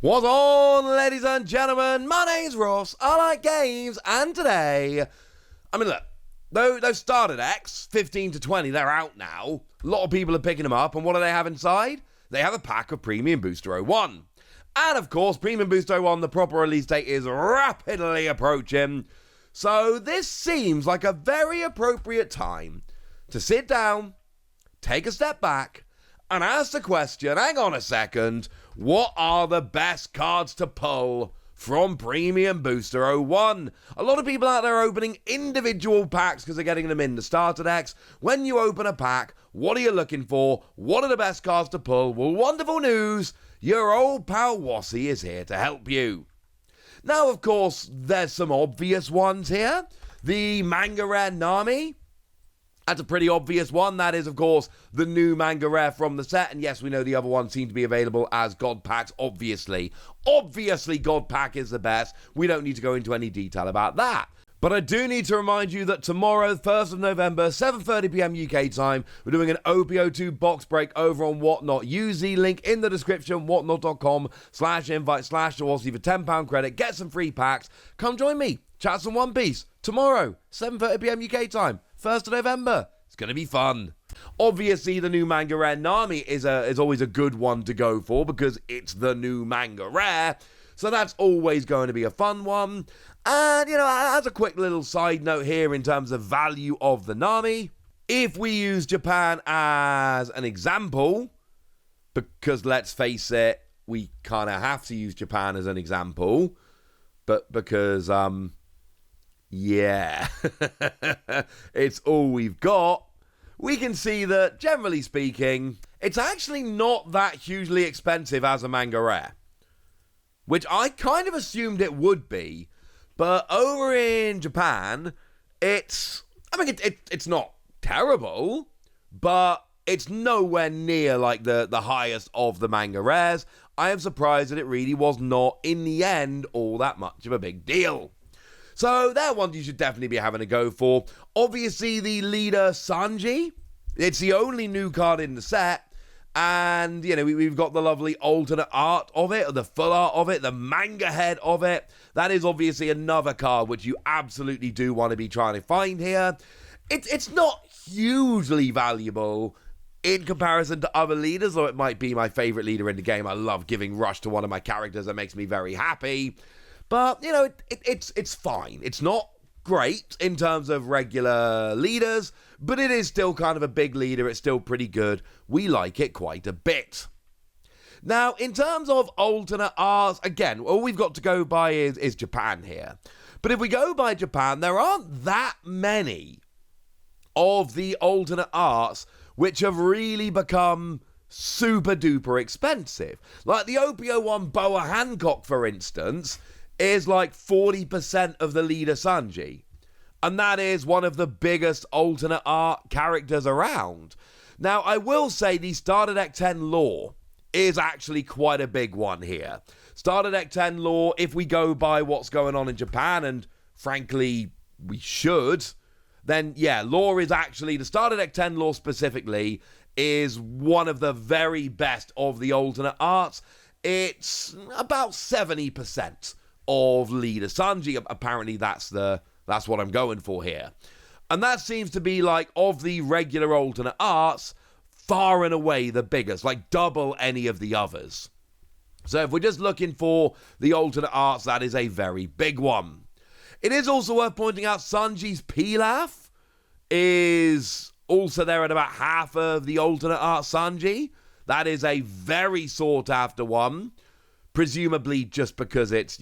What's on, ladies and gentlemen? My name's Ross, I like games, and today, look, those starter decks, 15 to 20, they're out now. A lot of people are picking them up, and what do they have inside? They have a pack of Premium Booster 01. And of course, Premium Booster 01, the proper release date is rapidly approaching. So this seems like a very appropriate time to sit down, take a step back, and ask the question, hang on a second, what are the best cards to pull from Premium Booster 01? A lot of people out there are opening individual packs because they're getting them in the starter decks. When you open a pack, what are you looking for? What are the best cards to pull? Well, wonderful news, your old pal Wassy is here to help you. Now, of course, there's some obvious ones here. The Manga Rare Nami. That's a pretty obvious one. That is, of course, the new Manga Rare from the set. And yes, we know the other ones seem to be available as God Packs, obviously. Obviously, God Pack is the best. We don't need to go into any detail about that. But I do need to remind you that tomorrow, 1st of November, 7:30pm UK time, we're doing an OPO2 box break over on Whatnot. Use the link in the description, whatnot.com/invite/Wassy for £10 credit. Get some free packs. Come join me. Chat some One Piece. Tomorrow, 7:30pm UK time, 1st of November. It's going to be fun. Obviously, the new Manga Rare Nami is always a good one to go for because it's the new Manga Rare. So that's always going to be a fun one. And, as a quick little side note here in terms of value of the Nami, if we use Japan as an example, because let's face it, we kind of have to use Japan as an example, but because, it's all we've got, we can see that, generally speaking, it's actually not that hugely expensive as a Manga Rare. Which I kind of assumed it would be, but over in Japan, it's not terrible, but it's nowhere near like the highest of the Manga Rares. I am surprised that it really was not, in the end, all that much of a big deal. So that one you should definitely be having a go for. Obviously, the leader Sanji, it's the only new card in the set. And, we've got the lovely alternate art of it, or the full art of it, the manga head of it. That is obviously another card which you absolutely do want to be trying to find here. It's not hugely valuable in comparison to other leaders, or it might be my favorite leader in the game. I love giving Rush to one of my characters. That makes me very happy. But, it's fine. It's not great in terms of regular leaders, but it is still kind of a big leader. It's still pretty good. We like it quite a bit. Now, in terms of alternate arts, again, all we've got to go by is Japan here. But if we go by Japan, there aren't that many of the alternate arts which have really become super duper expensive. Like the OPO1 Boa Hancock, for instance, is like 40% of the leader Sanji. And that is one of the biggest alternate art characters around. Now, I will say the Starter Deck 10 lore is actually quite a big one here. Starter Deck 10 lore, if we go by what's going on in Japan, and frankly, we should, then yeah, lore is actually, the Starter Deck 10 lore specifically, is one of the very best of the alternate arts. It's about 70% of leader Sanji. Apparently that's what I'm going for here. And that seems to be like, of the regular alternate arts, far and away the biggest, like double any of the others. So if we're just looking for the alternate arts, that is a very big one. It is also worth pointing out Sanji's Pilaf is also there at about half of the alternate art Sanji. That is a very sought after one. Presumably just because it's,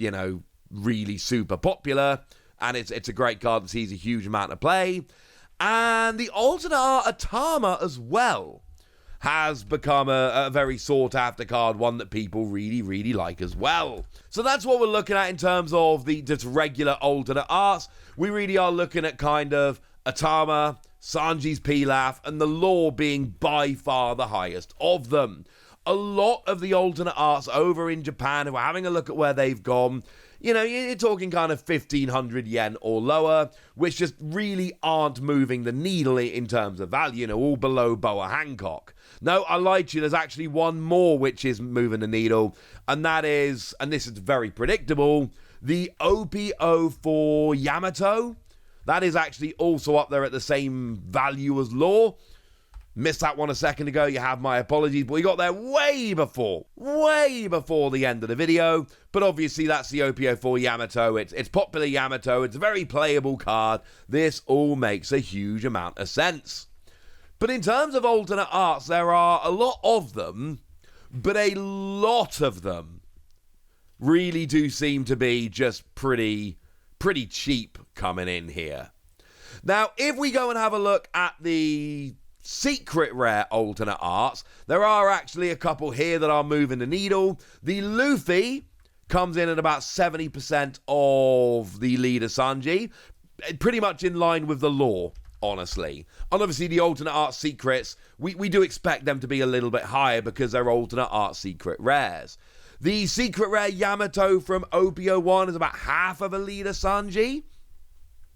really super popular. And it's a great card that sees a huge amount of play. And the alternate art Atama as well has become a very sought after card, one that people really, really like as well. So that's what we're looking at in terms of the just regular alternate arts. We really are looking at kind of Atama, Sanji's Pilaf, and the lore being by far the highest of them. A lot of the alternate arts over in Japan, if we're having a look at where they've gone, you're talking kind of 1,500 yen or lower, which just really aren't moving the needle in terms of value, all below Boa Hancock. No, I lied to you. There's actually one more which is moving the needle, and that is, and this is very predictable, the OP-04 Yamato. That is actually also up there at the same value as Law. Missed that one a second ago, you have my apologies, but we got there way before the end of the video. But obviously that's the OP-04 Yamato, it's popular Yamato, it's a very playable card. This all makes a huge amount of sense. But in terms of alternate arts, there are a lot of them, but a lot of them really do seem to be just pretty cheap coming in here. Now, if we go and have a look at the secret rare alternate arts, there are actually a couple here that are moving the needle. The Luffy comes in at about 70% of the leader Sanji, pretty much in line with the Law, honestly. And obviously the alternate art secrets, we do expect them to be a little bit higher because they're alternate art secret rares. The secret rare Yamato from OP-01 is about half of a leader Sanji.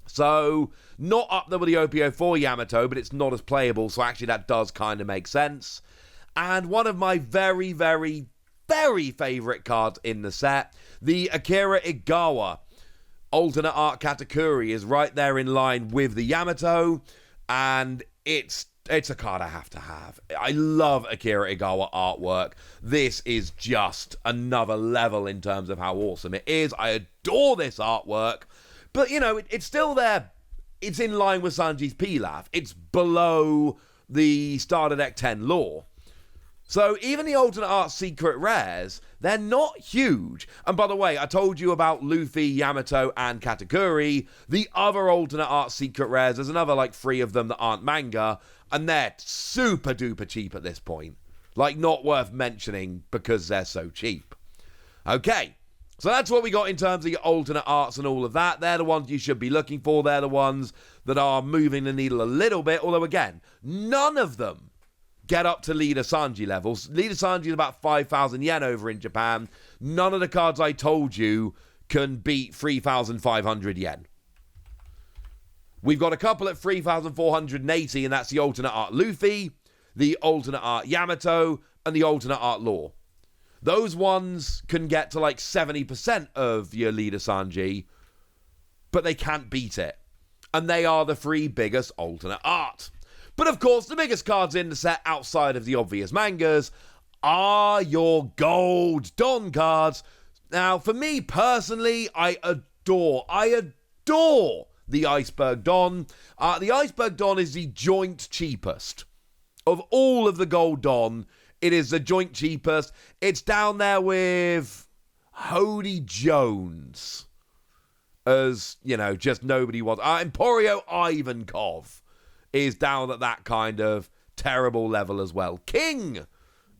So, not up there with the OP-04 Yamato, but it's not as playable, so actually that does kind of make sense. And one of my very, very, very favourite cards in the set, the Akira Igawa alternate art Katakuri, is right there in line with the Yamato, and it's a card I have to have. I love Akira Igawa artwork. This is just another level in terms of how awesome it is. I adore this artwork. But, you know, it's still there. It's in line with Sanji's Pilaf. It's below the Starter Deck 10 Law. So even the alternate art secret rares, they're not huge. And by the way, I told you about Luffy, Yamato, and Katakuri. The other alternate art secret rares, there's another like 3 of them that aren't manga, and they're super duper cheap at this point. Like, not worth mentioning because they're so cheap. Okay. So that's what we got in terms of your alternate arts and all of that. They're the ones you should be looking for. They're the ones that are moving the needle a little bit. Although, again, none of them get up to Leader Sanji levels. Leader Sanji is about 5,000 yen over in Japan. None of the cards I told you can beat 3,500 yen. We've got a couple at 3,480, and that's the alternate art Luffy, the alternate art Yamato, and the alternate art Law. Those ones can get to like 70% of your leader Sanji, but they can't beat it. And they are the 3 biggest alternate art. But of course, the biggest cards in the set outside of the obvious mangas are your gold Don cards. Now, for me personally, I adore the Iceberg Don. The Iceberg Don is the joint cheapest. Of all of the gold Don, it is the joint cheapest. It's down there with Hody Jones. As, you know, just nobody wants. Emporio Ivankov is down at that kind of terrible level as well. King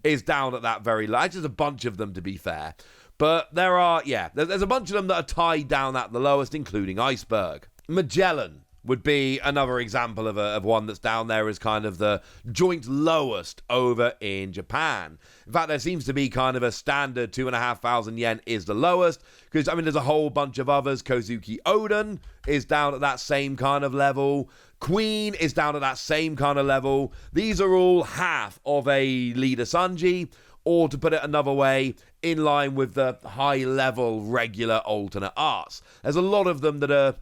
is down at that very low. Just a bunch of them, to be fair. But there are, there's a bunch of them that are tied down at the lowest, including Iceberg. Magellan would be another example of one that's down there as kind of the joint lowest over in Japan. In fact, there seems to be kind of a standard 2,500 yen is the lowest, because, I mean, there's a whole bunch of others. Kozuki Oden is down at that same kind of level. Queen is down at that same kind of level. These are all half of a leader Sanji, or to put it another way, in line with the high-level regular alternate arts. There's a lot of them that are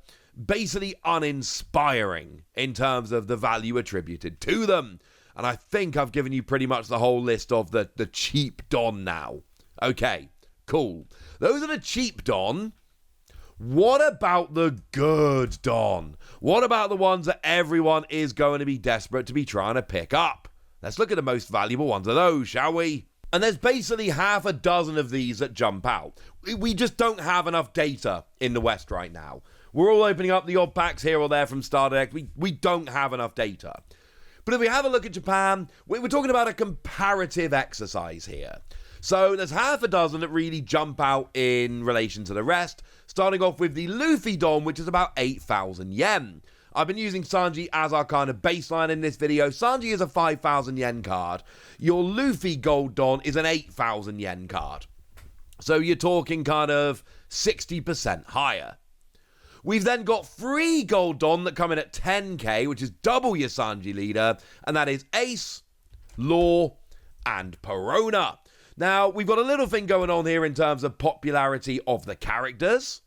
basically uninspiring in terms of the value attributed to them. And I think I've given you pretty much the whole list of the cheap Don now. Okay, cool. Those are the cheap Don. What about the good Don? What about the ones that everyone is going to be desperate to be trying to pick up? Let's look at the most valuable ones of those, shall we? And there's basically half a dozen of these that jump out. We just don't have enough data in the West right now. We're all opening up the odd packs here or there from Starter Deck. We don't have enough data. But if we have a look at Japan, we're talking about a comparative exercise here. So there's half a dozen that really jump out in relation to the rest, starting off with the Luffy Don, which is about 8,000 yen. I've been using Sanji as our kind of baseline in this video. Sanji is a 5,000 yen card. Your Luffy Gold Don is an 8,000 yen card. So you're talking kind of 60% higher. We've then got 3 Gold Don that come in at 10k, which is double your Sanji leader, and that is Ace, Lore, and Perona. Now, we've got a little thing going on here in terms of popularity of the characters,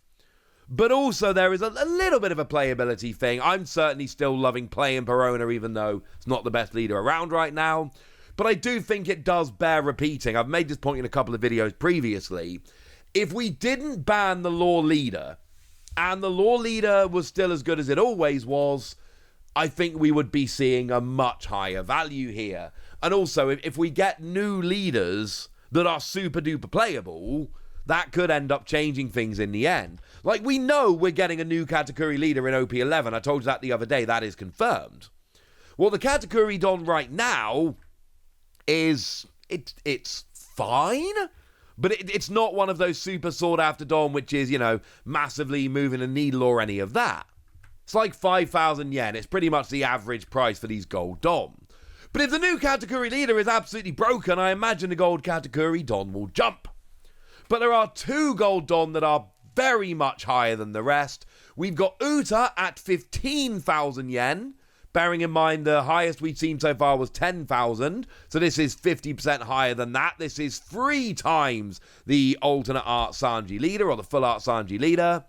but also there is a little bit of a playability thing. I'm certainly still loving playing Perona, even though it's not the best leader around right now. But I do think it does bear repeating. I've made this point in a couple of videos previously. If we didn't ban the lore leader, and the lore leader was still as good as it always was, I think we would be seeing a much higher value here. And also, if we get new leaders that are super duper playable, that could end up changing things in the end. Like, we know we're getting a new Katakuri leader in OP11. I told you that the other day. That is confirmed. Well, the Katakuri Don right now is it's fine, but it's not one of those super sought after Don which is, you know, massively moving a needle or any of that. It's like 5,000 yen. It's pretty much the average price for these gold Don. But if the new Katakuri leader is absolutely broken, I imagine the gold Katakuri Don will jump. But there are two gold Don that are very much higher than the rest. We've got Uta at 15,000 yen. Bearing in mind the highest we've seen so far was 10,000. So this is 50% higher than that. This is 3 times the alternate art Sanji leader, or the full art Sanji leader.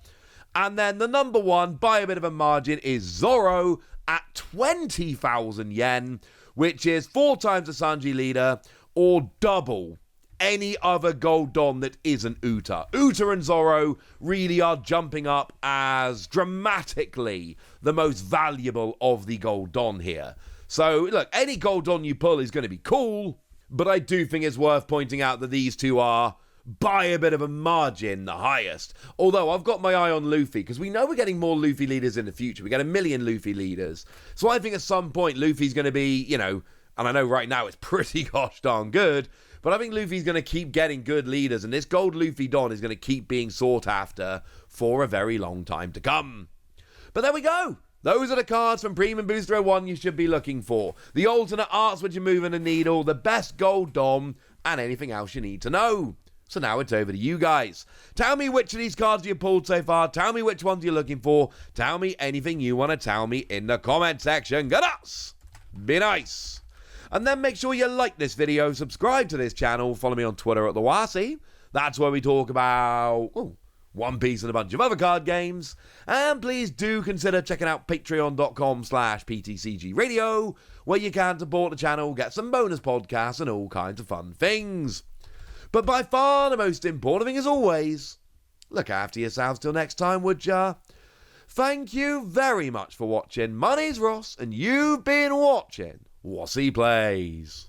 And then the number one, by a bit of a margin, is Zoro at 20,000 yen, which is 4 times the Sanji leader, or double any other gold Don that isn't Uta. Uta and Zoro really are jumping up as dramatically the most valuable of the gold Don here. So, look, any gold Don you pull is going to be cool, but I do think it's worth pointing out that these two are, by a bit of a margin, the highest. Although, I've got my eye on Luffy, because we know we're getting more Luffy leaders in the future. We get 1 million Luffy leaders. So I think at some point, Luffy's going to be, you know, and I know right now it's pretty gosh darn good, but I think Luffy's going to keep getting good leaders, and this gold Luffy Don is going to keep being sought after for a very long time to come. But there we go. Those are the cards from Premium Booster 01 you should be looking for. The alternate arts which are moving the needle, the best gold Dom, and anything else you need to know. So now it's over to you guys. Tell me which of these cards you pulled so far. Tell me which ones you're looking for. Tell me anything you want to tell me in the comment section. Good us. Be nice. And then make sure you like this video, subscribe to this channel, follow me on Twitter at TheWasi. That's where we talk about One Piece and a bunch of other card games. And please do consider checking out patreon.com/PTCG Radio, where you can support the channel, get some bonus podcasts and all kinds of fun things. But by far the most important thing, as always, look after yourselves till next time, would ya? Thank you very much for watching. My name's Ross, and you've been watching Wasi Plays.